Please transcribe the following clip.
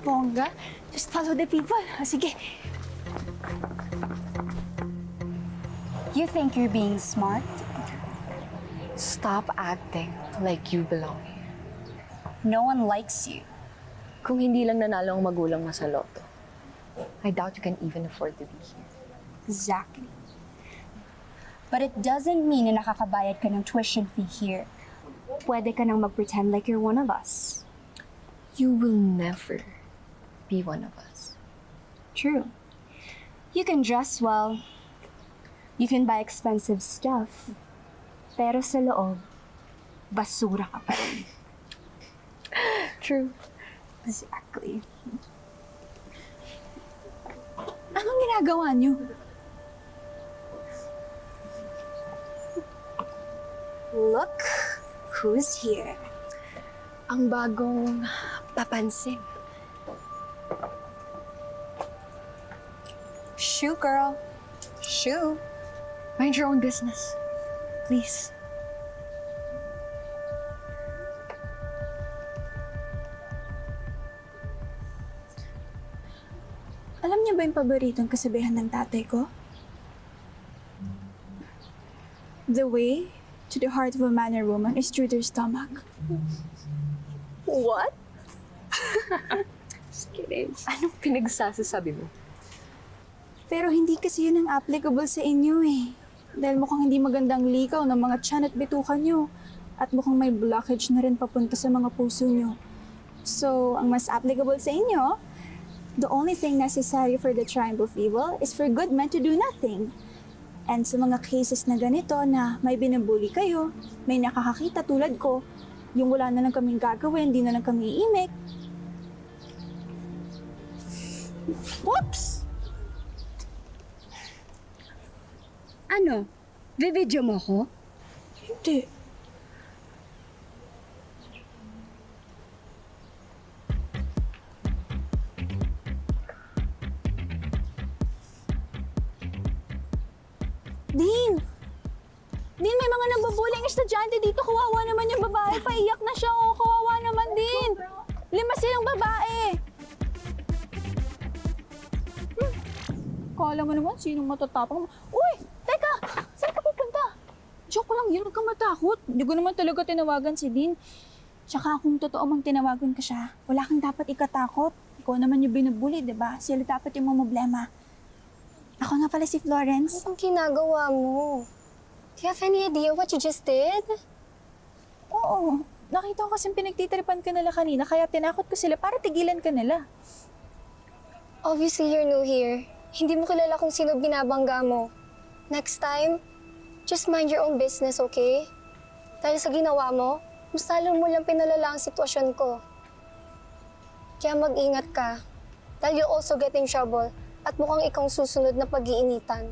Bongga. Just follow the people. Sige. You think you're being smart? Stop acting like you belong here. No one likes you. Kung hindi lang nanalo ang magulang mo sa loto, I doubt you can even afford to be here. Exactly. But it doesn't mean na nakakabayad ka ng tuition fee here. Pwede ka nang mag-pretend like you're one of us. You will never be one of us. True. You can dress well. You can buy expensive stuff. Pero sa loob, basura ka pa rin. True. Exactly. Anong ginagawa niyo? Look who's here. Ang bagong papansin. Shoo, girl. Shoo. Mind your own business. Please. Alam niyo ba yung paboritong kasabihan ng tatay ko? The way to the heart of a man or woman is through their stomach. What? Just kidding. Anong pinagsasasabi mo? Pero hindi kasi yun ang applicable sa inyo eh. Dahil mukhang hindi magandang likaw ng mga tiyan at bituka nyo. At mukhang may blockage na rin papunta sa mga puso nyo. So, ang mas applicable sa inyo, the only thing necessary for the triumph of evil is for good men to do nothing. And sa mga cases na ganito na may binubuli kayo, may nakakakita tulad ko, yung wala na lang kaming gagawin, di na lang kami iimik. Whoops! Ano? Bibidyo mo ko? Hindi. Dean! Dean, may mga nambubuling estudyante dito. Kawawa naman yung babae. Paiyak na siya. Oh, kawawa naman, Dean. 5 silang babae. Kala mo naman, sinong matatapang? Uy! Teka! Saan ka pupunta? Joke lang yun. Huwag kang matakot. Hindi ko naman talaga tinawagan si Dean. Tsaka kung totoo mang tinawagan ka siya, wala kang dapat ikatakot. Ikaw naman yung binubuli, di ba? Sila dapat yung problema. Ako nga pala si Florence. Anong ginagawa mo? Do you have any idea what you just did? Oo. Nakita ko kasing pinagtitripan ka nila kanina, kaya tinakot ko sila para tigilan ka nila. Obviously, you're new here. Hindi mo kilala kung sino binabangga mo. Next time, just mind your own business, okay? Dahil sa ginawa mo, mas lalo mo lang pinalala ang sitwasyon ko. Kaya mag-ingat ka. Dahil you'll also get in trouble at mukhang ikaw ang susunod na pag-iinitan.